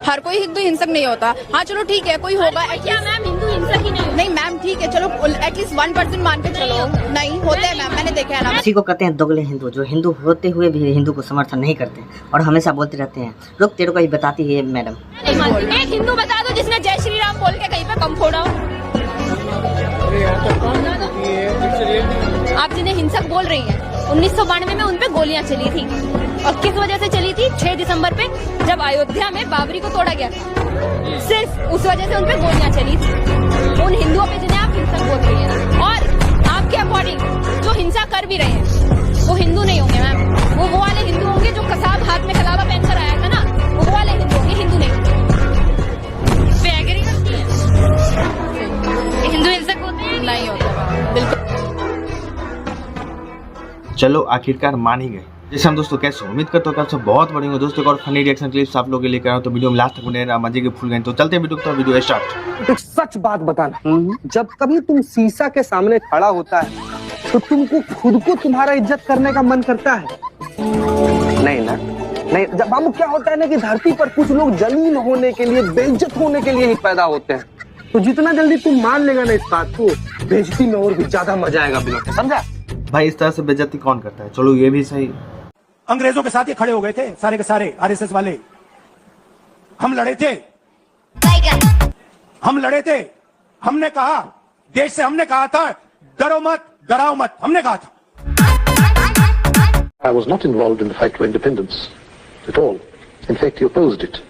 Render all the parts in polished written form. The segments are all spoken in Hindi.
हर कोई हिंदू हिंसक नहीं होता। हाँ चलो ठीक है, कोई होगा। क्या मैम हिंदू हिंसक ही नहीं मैम ठीक है, चलो एटलीस्ट 1% मान के चलो। नहीं होते हैं मैम, मैंने देखा है ना। इसी को कहते हैं दोगले हिंदू, जो हिंदू होते हुए भी हिंदू को समर्थन नहीं करते और हमेशा बोलते रहते हैं रुक तेरे को ही बताती है मैडम। एक हिंदू बता दो जिसने जय श्री राम बोल के कहीं पे कम फोड़ा हो। आप जिन्हें हिंसक बोल रही हैं, 1992 में उन पे गोलियां चली थी और किस वजह से चली थी? 6 दिसंबर पे जब अयोध्या में बाबरी को तोड़ा गया, सिर्फ उस वजह से उन पे गोलियां चली थी। उन हिंदुओं पे जिन्हें आप हिंसक बोल रही हैं और आपके अकॉर्डिंग जो हिंसा कर भी रहे हैं वो हिंदू नहीं होंगे मैम। वो वाले हिंदू होंगे जो कसाब हाथ में कलावा पहनकर आया था ना, वो वाले हिंदू होंगे, हिंदू नहीं होंगे। हिंदू हिंसक होते हैं? नहीं होते बिल्कुल। चलो आखिरकार मान ही गए। जैसे हम दोस्तों कैसे उम्मीद करते हो आप सब बहुत बड़ी हो दोस्तों, और फनी रिएक्शन क्लिप्स आप लोगों के लिए कर रहा हूं, तो वीडियो में लास्ट तक बने रहना, मजे के फुल गए। तो चलते हैं वीडियो तो वीडियो स्टार्ट। एक सच बात बताना, जब कभी तुम शीशा के सामने खड़ा होता है तो तुमको खुद को तुम्हारा इज्जत करने का मन करता है? नहीं ना? नहीं। जब बाबू क्या होता है ना कि धरती पर कुछ लोग जलील होने के लिए, बेइज्जत होने के लिए ही पैदा होते हैं। तो जितना जल्दी तुम मान लेगा ना इस बात को, बेइज्जती में और भी ज्यादा मजा आएगा बिना, समझा? भाई इस तरह से बेइज्जती कौन करता है? चलो ये भी सही। अंग्रेजों के साथ ये खड़े हो गए थे सारे के सारे आरएसएस वाले। हम लड़े थे, हमने कहा देश से, हमने कहा था डरो मत डराओ मत, हमने कहा था। I was not involved in the fight for independence at all. In fact, he opposed it.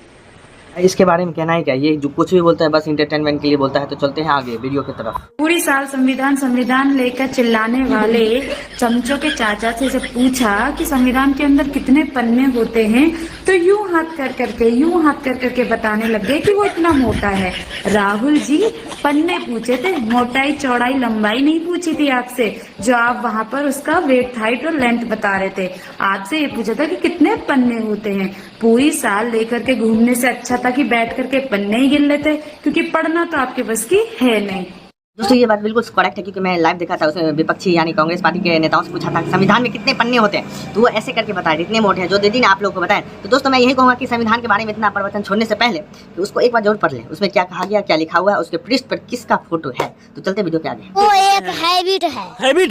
इसके बारे में कहना है क्या? ये जो कुछ भी बोलता है बस इंटरटेनमेंट के लिए बोलता है। तो चलते हैं आगे वीडियो की तरफ। पूरी साल संविधान लेकर चिल्लाने वाले चमचों के चाचा से जब पूछा कि संविधान के अंदर कितने पन्ने होते हैं, तो यूं हाथ कर करके बताने लग गए कि वो इतना मोटा है। राहुल जी पन्ने पूछे थे, मोटाई चौड़ाई लंबाई नहीं पूछी थी आपसे, जो आप वहाँ पर उसका वेट हाइट और लेंथ बता रहे थे। आपसे ये पूछा था कि कितने पन्ने होते हैं। पूरी साल लेकर के घूमने से अच्छा था कि बैठ करके पन्ने ही गिन लेते, क्योंकि पढ़ना तो आपके बस की है नहीं। दोस्तों ये बात बिल्कुल करेक्ट है, क्योंकि मैं लाइव देखा था, उसमें विपक्षी यानी कांग्रेस पार्टी के नेताओं से पूछा था संविधान में कितने पन्ने होते हैं, तो वो ऐसे करके बताए इतने मोटे हैं, जो दीदी ने आप लोगों को बताया। तो दोस्तों मैं यही कहूँगा कि संविधान के बारे में इतना प्रवचन छोड़ने से पहले तो उसको एक बार जरूर पढ़ लें, उसमें क्या कहा गया, क्या लिखा हुआ है, उसके पृष्ठ पर किसका फोटो है। तो चलते वीडियो के आगे। वो एक हैबिट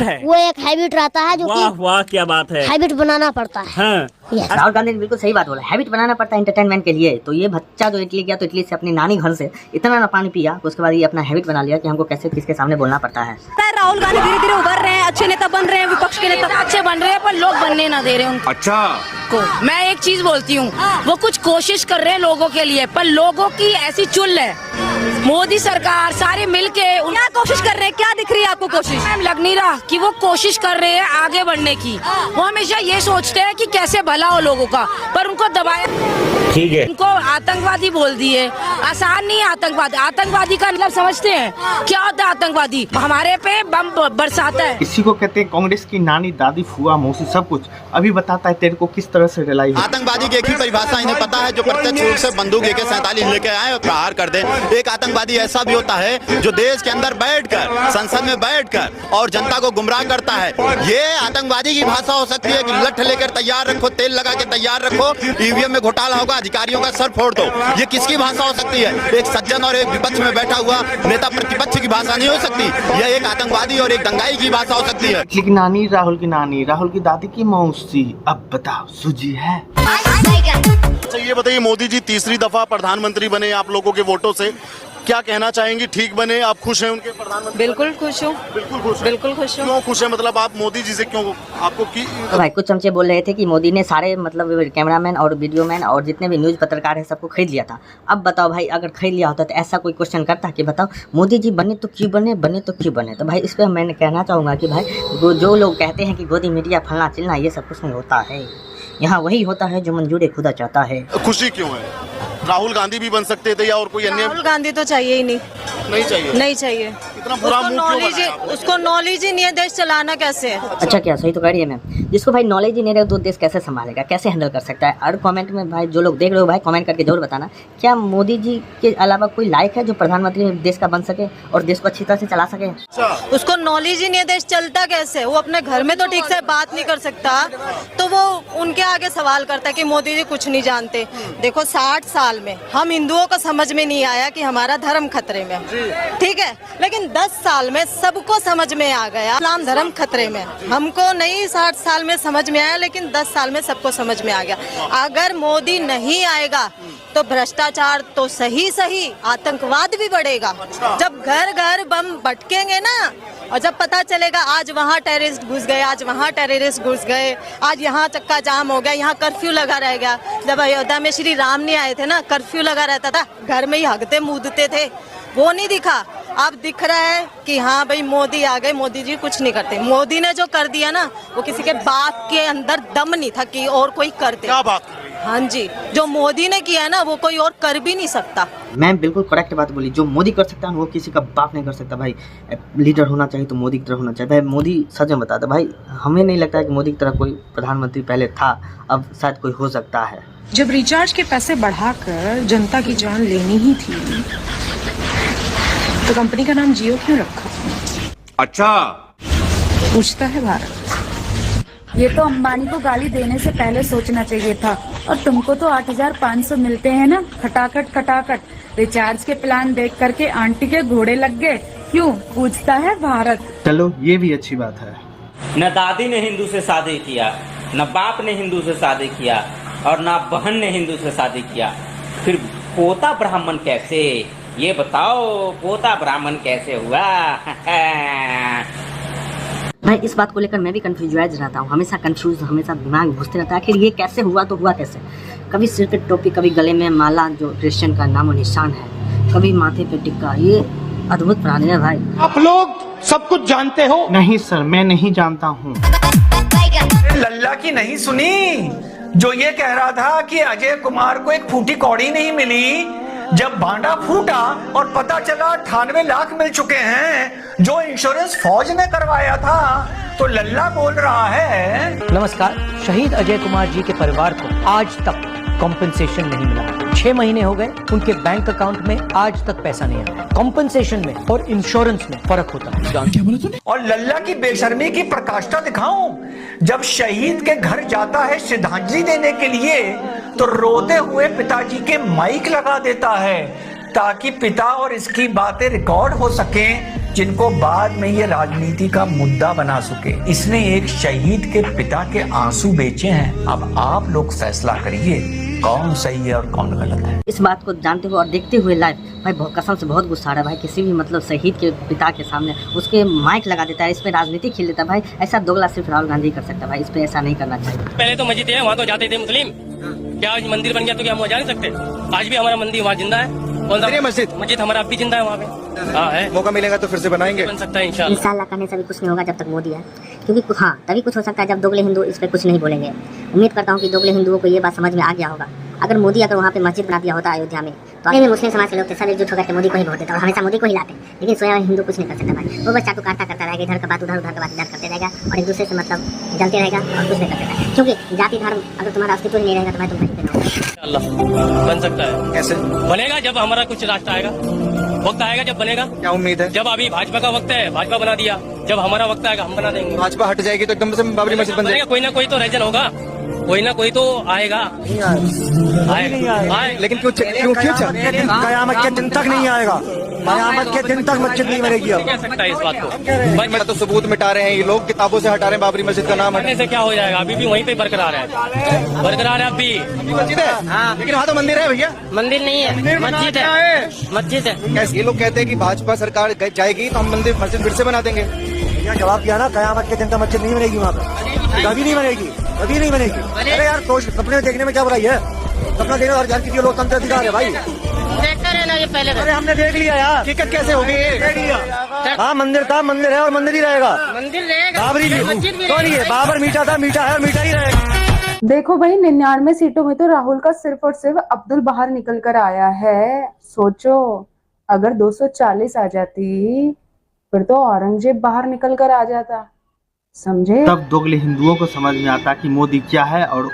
है, वो एक हैबिट रहता है जो कि वाह क्या बात है, हैबिट बनाना पड़ता है। हाँ। राहुल गांधी ने बिल्कुल सही बात बोला, हैबिट बनाना पड़ता है एंटरटेनमेंट के लिए। तो ये बच्चा जो इटली गया, तो इटली से अपनी नानी घर से इतना ना पानी पिया, उसके बाद ये अपना हैबिट बना लिया कि हमको कैसे किसके सामने बोलना पड़ता है। राहुल गांधी धीरे धीरे उभर रहे हैं, अच्छे नेता बन रहे हैं, विपक्ष के नेता अच्छे बन रहे हैं, पर लोग बनने ना दे रहे हैं। अच्छा को मैं एक चीज बोलती हूँ, वो कुछ कोशिश कर रहे हैं लोगों के लिए, पर लोगों की ऐसी चुल है। मोदी सरकार सारे मिलके क्या कोशिश कर रहे हैं? क्या दिख रही है आपको कोशिश? लग नहीं रहा कि वो कोशिश कर रहे हैं आगे बढ़ने की। वो हमेशा ये सोचते हैं कि कैसे भला हो लोगों का, पर उनको दबाया, ठीक है, उनको आतंकवादी बोल दिए। आसान नहीं आतंकवादी, आतंकवादी का मतलब समझते हैं क्या होता है? आतंकवादी हमारे पे बम बरसाता है। इसी को कहते हैं कांग्रेस की नानी, दादी, फुआ, मौसी सब कुछ अभी बताता है तेरे को किस तरह से रिलाई। आतंकवादी की एक ही परिभाषा इन्हें पता है, जो प्रत्यक्ष रूप से बंदूक AK-47 लेके आए और प्रहार कर दे। एक आतंकवादी ऐसा भी होता है जो देश के अंदर बैठकर, संसद में बैठकर और जनता को गुमराह करता है। ये आतंकवादी की भाषा हो सकती है कि लठ लेकर तैयार रखो, तेल लगा के तैयार रखो, ईवीएम में घोटाला होगा, अधिकारियों का सर फोड़ दो। ये किसकी भाषा हो सकती है? एक सज्जन और एक विपक्ष में बैठा हुआ नेता प्रतिपक्ष की भाषा नहीं हो सकती। यह एक आतंकवादी और एक दंगाई की भाषा हो सकती है। की नानी, राहुल की नानी, राहुल की दादी की मौसी। अब बताओ सूजी है? अच्छा ये बताइए, मोदी जी तीसरी दफा प्रधानमंत्री बने आप लोगों के वोटों से, क्या कहना चाहेंगी? ठीक बने? आप खुश हैं उनके प्रधानमंत्री? बिल्कुल खुश हूँ, बिल्कुल खुश, बिल्कुल खुश हूँ। क्यों खुश है? मतलब आप मोदी जी से क्यों आपको की? तो भाई कुछ चमचे बोल रहे थे कि मोदी ने सारे मतलब कैमरामैन और वीडियो मैन और जितने भी न्यूज़ पत्रकार है सबको खरीद लिया था। अब बताओ भाई, अगर खरीद लिया होता तो ऐसा कोई क्वेश्चन करता कि बताओ मोदी जी बने तो क्यों बने, बने तो क्यों बने? तो भाई इस पर मैंने कहना चाहूँगा कि भाई जो लोग कहते हैं कि गोदी मीडिया फलना चिलना, ये सब कुछ नहीं होता है। यहाँ वही होता है जो मंजूर खुदा चाहता है। खुशी क्यों है? राहुल गांधी भी बन सकते थे या और कोई अन्य? राहुल गांधी तो चाहिए ही नहीं, नहीं चाहिए। इतना बुरा मूड क्यों बनाया? उसको नॉलेज ही नहीं है, देश चलाना कैसे है। अच्छा क्या सही तो कह रही है मैम। जिसको भाई नॉलेज ही नहीं रहे तो देश कैसे संभालेगा, कैसे हैंडल कर सकता है? और कमेंट में भाई जो लोग देख रहे हो भाई कमेंट करके जरूर बताना, क्या मोदी जी के अलावा कोई लायक है जो प्रधानमंत्री देश का बन सके और देश को अच्छी तरह से चला सके? उसको नॉलेज ही नहीं है, देश चलता कैसे? वो अपने घर में तो ठीक से बात नहीं कर सकता, तो वो उनके आगे सवाल करता है कि मोदी जी कुछ नहीं जानते। देखो 60 साल में हम हिंदुओं को समझ में नहीं आया कि हमारा धर्म खतरे में, ठीक है, लेकिन 10 साल में सबको समझ में आ गया इस्लाम धर्म खतरे में। हमको नहीं 60 साल में समझ में आया, लेकिन 10 साल में सबको समझ में आ गया। अगर मोदी नहीं आएगा तो भ्रष्टाचार तो सही, आतंकवाद भी बढ़ेगा। जब घर घर बम भटकेंगे ना, और जब पता चलेगा आज वहाँ टेररिस्ट घुस गए, आज वहाँ टेररिस्ट घुस गए, आज यहाँ चक्का जाम हो गया, यहाँ कर्फ्यू लगा रहेगा। जब अयोध्या में श्री राम नहीं आए थे ना, कर्फ्यू लगा रहता था, घर में ही हगते मूदते थे, वो नहीं दिखा। अब दिख रहा है कि हाँ भाई मोदी आ गए, मोदी जी कुछ नहीं करते। मोदी ने जो कर दिया ना, वो किसी के बाप के अंदर दम नहीं था कि और कोई कर दे। क्या बात? हाँ जी, जो मोदी ने किया है ना, वो कोई और कर भी नहीं सकता। मैम बिल्कुल करेक्ट बात बोली। जो मोदी कर सकता है वो किसी का बाप नहीं कर सकता भाई। लीडर होना चाहिए तो मोदी की तरह होना चाहिए भाई। मोदी सच में बताता भाई, हमें नहीं लगता है कि मोदी की तरह कोई प्रधानमंत्री पहले था, अब शायद कोई हो सकता है। जब रिचार्ज के पैसे बढ़ाकर जनता की जान लेनी ही थी तो कंपनी का नाम जियो क्यों रखा? अच्छा, पूछता है भारत। ये तो अंबानी को गाली देने से पहले सोचना चाहिए था। और तुमको तो 8,500 मिलते हैं ना, खटाखट। रिचार्ज के प्लान देख करके आंटी के घोड़े लग गए क्यों? पूछता है भारत। चलो ये भी अच्छी बात है। न दादी ने हिंदू से शादी किया, न बाप ने हिंदू से शादी किया, और न बहन ने हिंदू से शादी किया, फिर पोता ब्राह्मण कैसे? ये बताओ, पोता ब्राह्मण कैसे हुआ? भाई इस बात को लेकर मैं भी कंफ्यूज रहता हूँ, हमेशा दिमाग घुसते रहता है आखिर ये कैसे हुआ तो हुआ कैसे। कभी सिर पे टोपी, कभी गले में माला जो क्रिश्चियन का नामो निशान है, कभी माथे पे टिक्का। ये अद्भुत प्राणी है भाई। आप लोग सब कुछ जानते हो? नहीं सर, मैं नहीं जानता हूँ। लल्ला की नहीं सुनी जो ये कह रहा था कि अजय कुमार को एक फूटी कौड़ी नहीं मिली, जब भांडा फूटा और पता चला 98 लाख मिल चुके हैं जो इंश्योरेंस फौज ने करवाया था, तो लल्ला बोल रहा है। नमस्कार। शहीद अजय कुमार जी के परिवार को आज तक कॉम्पेंसेशन नहीं मिला। 6 महीने हो गए, उनके बैंक अकाउंट में आज तक पैसा नहीं आया। कॉम्पेंसेशन में और इंश्योरेंस में फर्क होता है। क्या बोला तूने? और लल्ला की बेशर्मी की प्रकाष्ठा दिखाऊं, जब शहीद के घर जाता है श्रद्धांजलि देने के लिए तो रोते हुए पिताजी के माइक लगा देता है ताकि पिता और इसकी बातें रिकॉर्ड हो सके, जिनको बाद में ये राजनीति का मुद्दा बना सके। इसने एक शहीद के पिता के आंसू बेचे हैं। अब आप लोग फैसला करिए कौन सही है और कौन गलत है। इस बात को जानते हुए और देखते हुए लाइव भाई कसम से बहुत गुस्सा आ रहा है भाई। किसी भी मतलब शहीद के पिता के सामने उसके माइक लगा देता है, इस पे राजनीति खेल देता है भाई। ऐसा दोगला सिर्फ राहुल गांधी कर सकता है भाई, इस पे ऐसा नहीं करना चाहिए। पहले तो मस्जिद है, वहाँ तो जाते थे मुस्लिम, क्या आज मंदिर बन गया तो क्या हम वहाँ जा नहीं सकते? आज भी हमारा मंदिर वहाँ जिंदा है। कौन सा मस्जिद हमारा अब भी जिंदा है वहाँ पे। हाँ है, मौका मिलेगा तो फिर से बनाएंगे, बन सकता है इंशाल्लाह। करने से भी कुछ नहीं होगा जब तक मोदी है, क्योंकि हाँ तभी कुछ हो सकता है जब दोगले हिंदू इस पर कुछ नहीं बोलेंगे। उम्मीद करता हूँ कि दोगले हिंदुओं को ये बात समझ में आ गया होगा। अगर मोदी वहाँ पे मस्जिद बना दिया होता अयोध्या में, तो अभी मुस्लिम समाज के लोग सब एकजुट होकर मोदी को ही वोट देते और हमेशा मोदी को ही लाते। लेकिन स्वयं हिंदू कुछ नहीं कर सकता भाई। वो बस चाटू काटता करता रहेगा, इधर का बात उधर, उधर का बात इधर करते रहेगा और एक दूसरे से मतलब जलते रहेगा और कुछ नहीं कर सकता। क्योंकि जाति धर्म अगर तुम्हारा अस्तित्व ही नहीं रहेगा तो भाई तुम कहीं पे ना होगा। बन सकता है। कैसे बनेगा? जब हमारा कुछ रास्ता आएगा, वक्त आएगा जब बनेगा। क्या उम्मीद है? जब अभी भाजपा का वक्त है, भाजपा बना दिया, जब हमारा वक्त आएगा हम बना देंगे। भाजपा हट जाएगी तो एकदम से बाबरी मस्जिद बन जाएगा। कोई ना कोई तो रीजन होगा, कोई ना कोई तो आएगा। लेकिन क्यों कयामत के दिन तक नहीं आएगा? कयामत के दिन तक मस्जिद नहीं बनेगी। अब कह सकता है इस बात को भाई। तो सबूत मिटा रहे हैं ये लोग, किताबों से हटा रहे हैं बाबरी मस्जिद का नाम हटने से क्या हो जाएगा? अभी भी वहीं पे बरकरार है, बरकरार है अभी। मस्जिद है हाँ, लेकिन वहाँ तो मंदिर है भैया। मंदिर नहीं है, मस्जिद है, मस्जिद है। ये लोग कहते हैं कि भाजपा सरकार जाएगी तो हम मंदिर मस्जिद फिर से बना देंगे। जवाब दिया ना, कयामत के दिन तक मस्जिद नहीं बनेगी वहाँ पे, कभी नहीं बनेगी, कभी नहीं बनेगी। अरे यार सपने देखने में क्या बुराई है? सपना देखना हर किसी लोकतंत्र अधिकार है भाई। देखते रहना ये पहले। अरे हमने देख लिया यार, टिकट कैसे होगी? हाँ मंदिर था, मंदिर है और मंदिर ही रहेगा। मंदिर रहेगा, बाबरी बाबर मीठा था, मीठा है और मीठा ही रहेगा। देखो भाई 99 सीटों में तो राहुल का सिर्फ और सिर्फ अब्दुल बाहर निकल कर आया है। सोचो अगर 240 आ जाती फिर तो औरंगजेब बाहर निकल कर आ जाता, समझे? तब दोगले हिंदुओं को समझ में आता कि मोदी क्या है और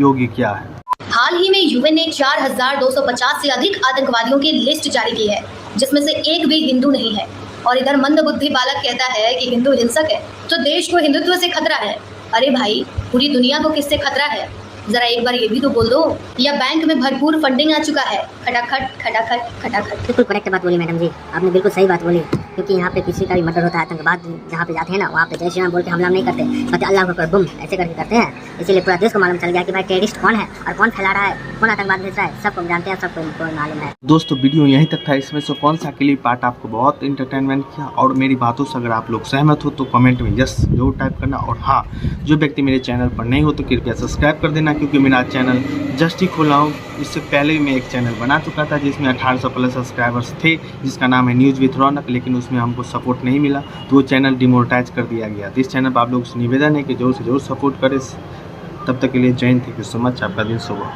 योगी क्या है। हाल ही में यूएन ने 4,250 से अधिक आतंकवादियों की लिस्ट जारी की है, जिसमें से एक भी हिंदू नहीं है। और इधर मंदबुद्धि बालक कहता है कि हिंदू हिंसक है तो देश को हिंदुत्व से खतरा है। अरे भाई, पूरी दुनिया को किससे खतरा है? जरा एक बार ये भी तो बोल दो। या बैंक में भरपूर फंडिंग आ चुका है, खटाखट खटाखट खटाखट। बिल्कुल करेक्ट बात बोली मैडम जी, आपने बिल्कुल सही बात बोली। क्योंकि यहाँ पे किसी का भी मर्डर होता है, आतंकवाद जहाँ पे जाते हैं ना, वहाँ पे जय श्री राम बोल के हमला नहीं करते, कहते अल्लाह अकबर बुम ऐसे करके करते हैं। इसीलिए पूरा देश को मालूम चल गया कि भाई टेररिस्ट कौन है और कौन फैला रहा है, कौन आतंकवाद भेज रहा है, सबको जानते हैं, सबको मालूम है। दोस्तों वीडियो यहीं तक था। इसमें से कौन सा क्लिप पार्ट आपको बहुत इंटरटेनमेंट किया और मेरी बातों से अगर आप लोग सहमत हो तो कमेंट में यस जरूर टाइप करना। और हाँ, जो व्यक्ति मेरे चैनल पर नहीं हो तो कृपया सब्सक्राइब कर देना, क्योंकि मेरा चैनल जस्ट ही खोला हूँ। इससे पहले मैं एक चैनल बना चुका था जिसमें 1800 प्लस सब्सक्राइबर्स थे, जिसका नाम है न्यूज़ विथ रौनक, लेकिन उसमें हमको सपोर्ट नहीं मिला तो वो चैनल डिमोनेटाइज कर दिया गया। तो इस चैनल पर आप लोगों से निवेदन है कि जरूर से जरूर सपोर्ट करें। तब तक के लिए जय Hind, thank you so much, आपका दिन शुभ हो।